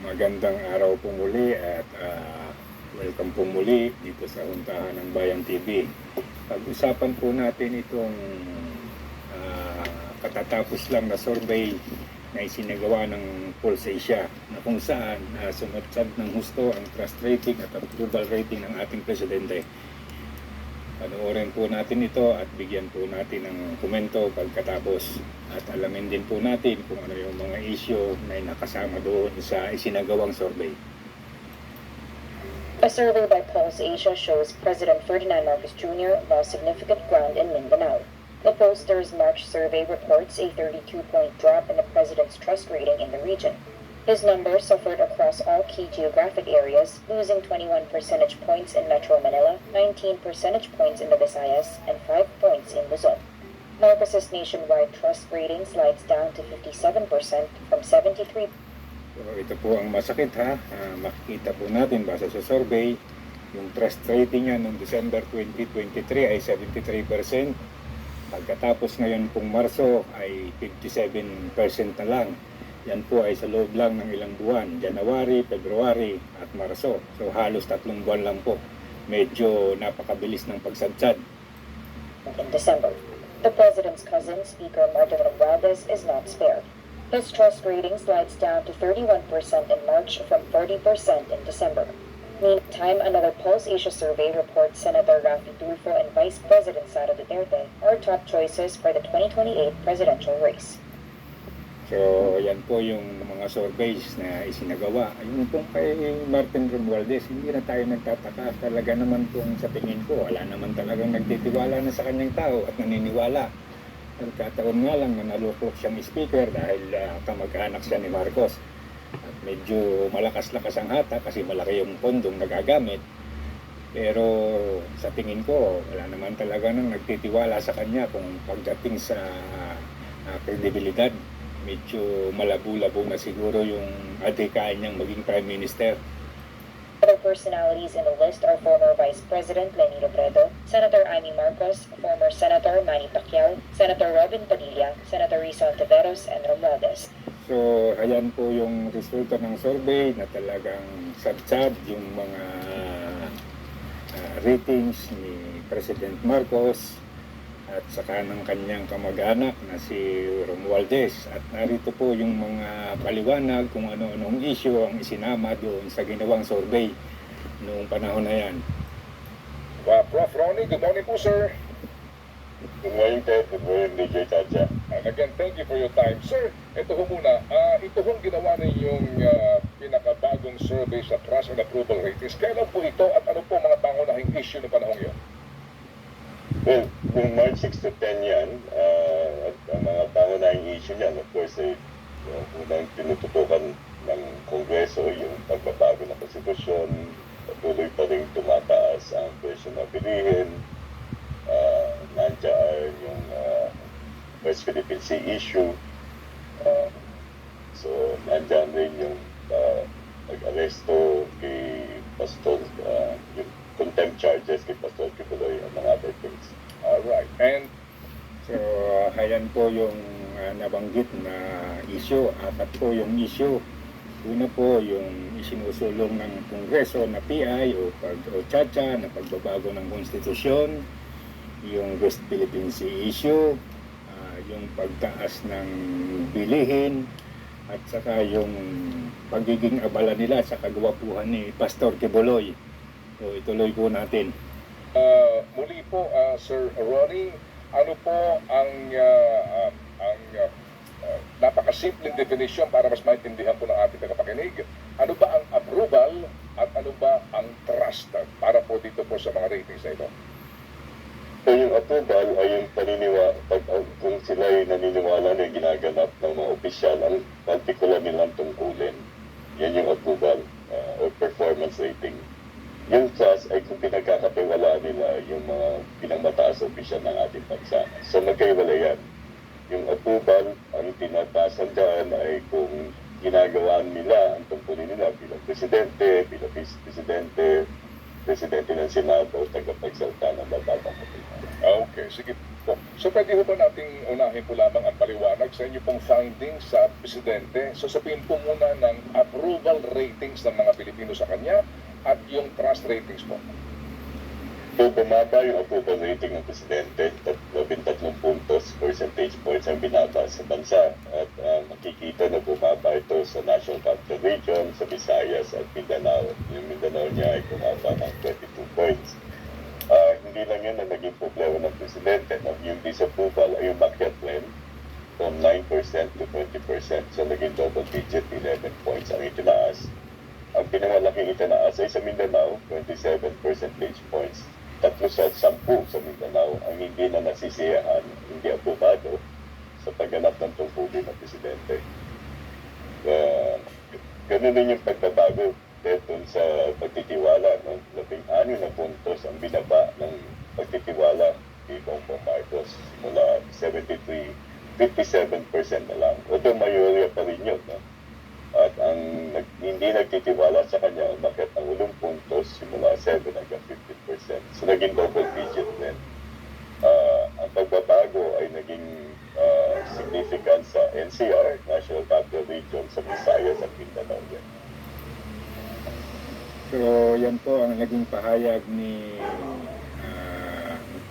Magandang araw po muli at welcome po muli dito sa Untahan ng Bayan TV. Pag-usapan po natin itong katatapos lang na survey na isinagawa ng PulseAsia na kung saan sumadsad ng husto ang trust rating at approval rating ng ating presidente. Panoorin po natin ito at bigyan po natin ng komento pagkatapos at alamin din po natin kung ano yung mga issue na nakasama doon sa isinagawang survey. A survey by PulseAsia shows President Ferdinand Marcos Jr. lost significant ground in Mindanao. The pollster's March survey reports a 32-point drop in the president's trust rating in the region. His numbers suffered across all key geographic areas, losing 21 percentage points in Metro Manila, 19 percentage points in the Visayas, and 5 points in Luzon. Marcos's nationwide trust rating slides down to 57% from 73%. So, ito po ang masakit ha. Makikita po natin base sa survey, yung trust rating niya noong December 2023 ay 73%. Pagkatapos ngayon pong Marso ay 57% na lang. Yan po ay sa loob lang ng ilang buwan, January, February at Marso. So halos 3 buwan lang po. Medyo napakabilis ng pagsadsad. In December, the president's cousin, Speaker Martin Romualdez, is not spared. His trust rating slides down to 31% in March from 30% in December. Meantime, another PulseAsia survey reports Senator Raffy Tulfo and Vice President Sara Duterte are top choices for the 2028 presidential race. So, yan po yung mga surveys na isinagawa. Yung pong kay Martin Romualdez, hindi na tayo nagtataka. Talaga naman pong sa tingin ko, wala naman talagang nagtitiwala na sa kanyang tao at naniniwala. Nagkataon nga lang na naluklok siyang speaker dahil kamag-anak siya ni Marcos. At medyo malakas-lakas ang hata kasi malaki yung pondong nagagamit. Pero sa tingin ko, wala naman talaga nang nagtitiwala sa kanya kung pagdating sa kredibilidad. Medyo malabo-labo na siguro yung adhikain niyang maging Prime Minister. Other personalities in the list are former Vice President Leni Robredo, Senator Amy Marcos, former Senator Manny Pacquiao, Senator Robin Padilla, Senator Risa Ontiveros, and Romualdez. So, ayan po yung resulta ng survey na talagang sadsad yung mga ratings ni President Marcos at saka ng kanyang kamag-anak na si Romualdez. At narito po yung mga paliwanag kung ano-anong issue ang isinama doon sa ginawang survey noong panahon na yan. Prof. Ronnie, good morning po, sir. Good morning, Ted. Good morning, DJ Chacha. And again, thank you for your time. Sir, ito ho muna. Ito hong ginawa ninyong pinakabagong survey sa trust and approval ratings. Kailan po ito at ano po mga pangunahing issue ng panahon yun? Well, kung March 6 to 10 yan, at ang mga pangunahing issue niyan, of course, unang tinututukan ng Kongreso, yung pagbabago ng konstitusyon, patuloy pa rin tumataas ang presyo ng bilihin, nandiyan yung West Philippine Sea issue, so nandiyan rin yung nag-aresto kay Pastor, yung contempt charges kay Pastor Kibuloy and mga other things. Alright. And So, ayan po yung nabanggit na issue. Apat po yung issue. Una po yung isinusulong ng Kongreso na PI o CHACHA na pagbabago ng konstitusyon, yung West Philippine Sea issue, yung pagtaas ng bilihin, at saka yung pagiging abala nila sa kagwapuhan ni Pastor Kibuloy. So, ituloy po natin. muli po, Sir Ronnie, ano po ang napakasimpleng definition para mas maintindihan po ng ating tagapakinig? Ano ba ang approval at ano ba ang trust para po dito po sa mga ratings na ito? So yung approval ay yung kung sila ay naniniwala na ginaganap ng mga opisyal ang particular nilang tungkulin. Yan yung approval or performance rating. Yung trust ay kung pinagkakatiwalaan nila yung mga pinangmataas na opisyal ng ating bansa. So magkaiwala yan. Yung approval, ang tinatasan dyan ay kung ginagawa nila ang tungkulin nila bilang presidente, bilang vice-presidente, presidente ng Senado, tagapagsalita ng batabang kapitán. Okay, sige po. So pwede ho ba nating unahin po lamang ang paliwanag sa inyo pong findings sa Presidente? So sabihin po muna ng approval ratings ng mga Pilipino sa kanya at yung trust ratings po. So, bumaba yung approval rating ng Presidente, 13 puntos, percentage points ang binaba sa bansa. At makikita na bumaba ito sa National Capital Region, sa Visayas at Mindanao. Yung Mindanao niya ay bumaba ng 22 points. Hindi lang yan na naging problema ng Presidente. No? Yung disapproval ay yung umakyat rin from 9% to 20%. So, naging double digit, 11 points ang itinaas. Ang pinamalaking itinaas ay sa Mindanao, 27 percentage points. 3 sa 10 sa Mindanao ang hindi na nasisiyahan, hindi aprobado sa pagganap ng tungkulin ng Presidente. Ganun din yung pagbabago dun sa pagtitiwala. No? 16 na puntos ang binaba ng pagtitiwala kay Bongbong Marcos. Simula 73, 57% na lang. Although mayorya pa rin yun. No? At ang hindi nagtitiwala sa kanya, umakyat ng 8 puntos, simula 7 hanggang 15%. So naging double digit din. Ang pagbabago ay naging significant sa NCR, National Capital Region, sa Visayas at Mindanao. So yan po ang naging pahayag ni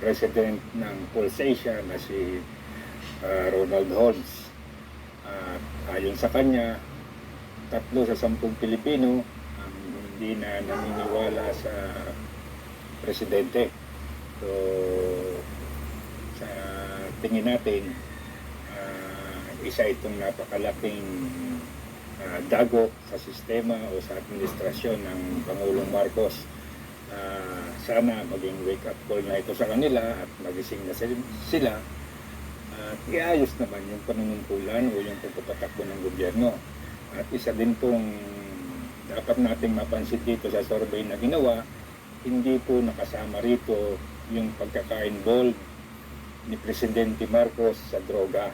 President ng Pulse Asia na si Ronald Holmes. Ayon sa kanya, 3 sa 10 Pilipino ang hindi na naniniwala sa Presidente. So sa tingin natin, isa itong napakalaking dago sa sistema o sa administrasyon ng Pangulong Marcos. Sana maging wake-up call na ito sa kanila at magising na sila at iayos naman yung panunungkulan o yung pagpapatakbo ng gobyerno. At isa din pong dapat nating mapansin dito sa survey na ginawa, hindi po nakasama rito yung pagkaka-involved ni Presidente Marcos sa droga.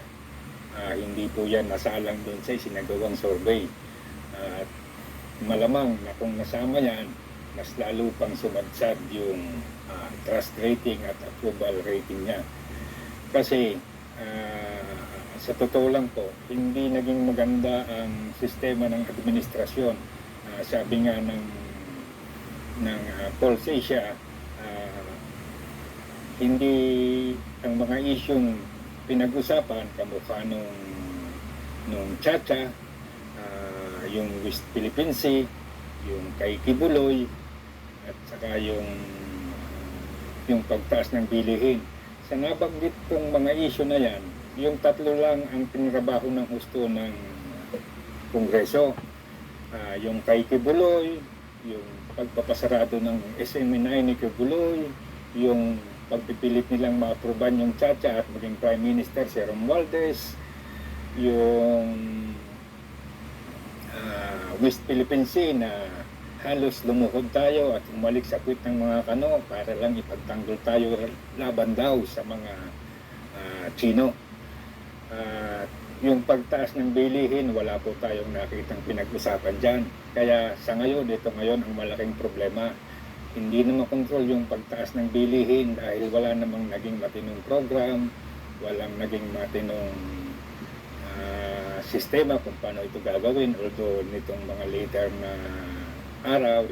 Hindi po yan nasalang doon sa isinagawang survey. At malamang na kung nasama yan, mas lalo pang sumadsad yung trust rating at approval rating niya. Kasi sa totoo lang po, hindi naging maganda ang sistema ng administrasyon. Sabi nga ng Pulse Asia, hindi ang mga isyong pinag-usapan kamukha nung Chacha, yung West Philippine Sea, yung kay Kibuloy, at saka yung pagtaas ng bilihin. Sa nabanggit kong mga isyu na yan, yung 3 lang ang pinrabaho ng husto ng Kongreso. Yung kay Kibuloy, yung pagpapasarado ng SMNI ni Kibuloy, yung pagpipilit nilang ma-aproban yung Chacha at maging Prime Minister si Romualdez, yung West Philippine Sea na halos lumuhod tayo at umalik sa kwit ng mga kano para lang ipagtanggol tayo laban daw sa mga Chino. Yung pagtaas ng bilihin, wala po tayong nakitang pinag-usapan dyan. Kaya sa ngayon, ito ngayon ang malaking problema. Hindi na makontrol yung pagtaas ng bilihin dahil wala namang naging matinong program, walang naging matinong sistema kung paano ito gagawin. Although nitong mga later na araw,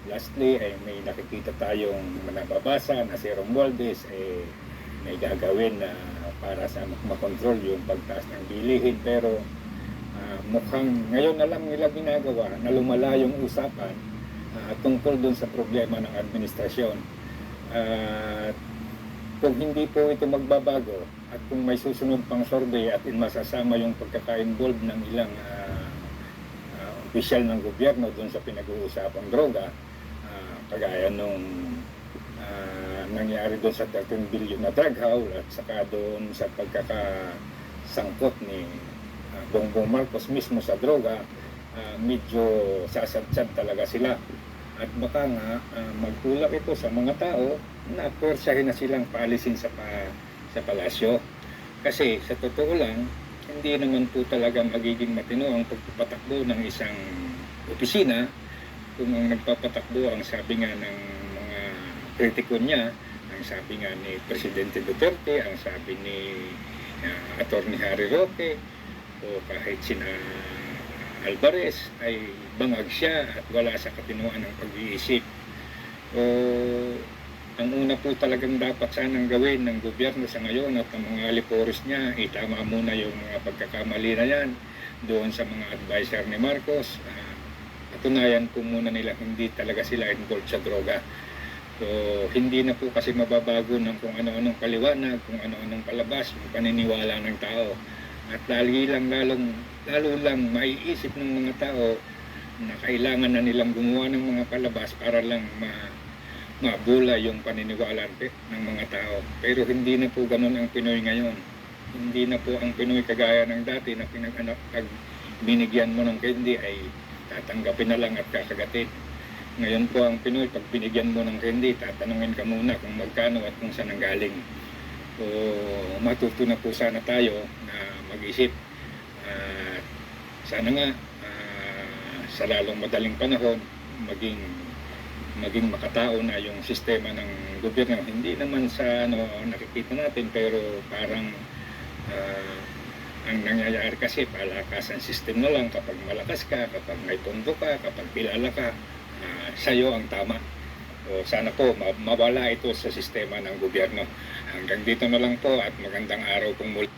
lastly ay may nakikita tayong nababasa na si Romualdez may gagawin na para sa makontrol yung pagtaas ng bilihin, pero mukhang ngayon na lang nila ginagawa na lumala yung usapan tungkol dun sa problema ng administrasyon. Kung hindi po ito magbabago at kung may susunod pang survey at masasama yung pagkaka-involved ng ilang opisyal ng gobyerno dun sa pinag-uusapang droga, kagaya nung nangyari doon sa 13 billion na drug haul at saka doon sa pagkakasangkot ni Bongbong Marcos mismo sa droga, medyo sasadsad talaga sila. At baka nga magtulak ito sa mga tao na pwersahin na silang paalisin sa palasyo. Kasi sa totoo lang, hindi naman po talaga magiging matino ang pagpapatakbo ng isang opisina kung ang nagpapatakbo ang sabi nga ng kritiko niya Ang sabi nga ni Presidente Duterte, ang sabi ni Attorney Harry Roque, o kahit sina Alvarez, ay bangag siya at wala sa katinuan ng pag-iisip. O ang una po talagang dapat sanang gawin ng gobyerno sa ngayon at ng mga liporos niya, itama muna yung mga pagkakamali na yan doon sa mga advisor ni Marcos. Patunayan po muna nila hindi talaga sila involved sa droga. So, hindi na po kasi mababago ng kung ano-anong paliwanag, kung ano-anong palabas, yung paniniwala ng tao. At lalo lang maiisip ng mga tao na kailangan na nilang gumawa ng mga palabas para lang mabula yung paniniwala ng mga tao. Pero hindi na po ganun ang Pinoy ngayon. Hindi na po ang Pinoy kagaya ng dati na pag binigyan mo ng candy ay tatanggapin na lang at kakagatin. Ngayon po ang Pinoy, pag binigyan mo ng candy, tatanungin ka muna kung magkano at kung saan ang galing. So, matuto na po sana tayo na mag-isip. Sana nga, sa lalong madaling panahon, maging makatao na yung sistema ng gobyerno. Hindi naman sa nakikita natin, pero parang ang nangyayari kasi palakasan system na lang. Kapag malakas ka, kapag may pondo ka, kapag kilala ka, sa'yo ang tama. O sana po mawala ito sa sistema ng gobyerno. Hanggang dito na lang po at magandang araw pong muli.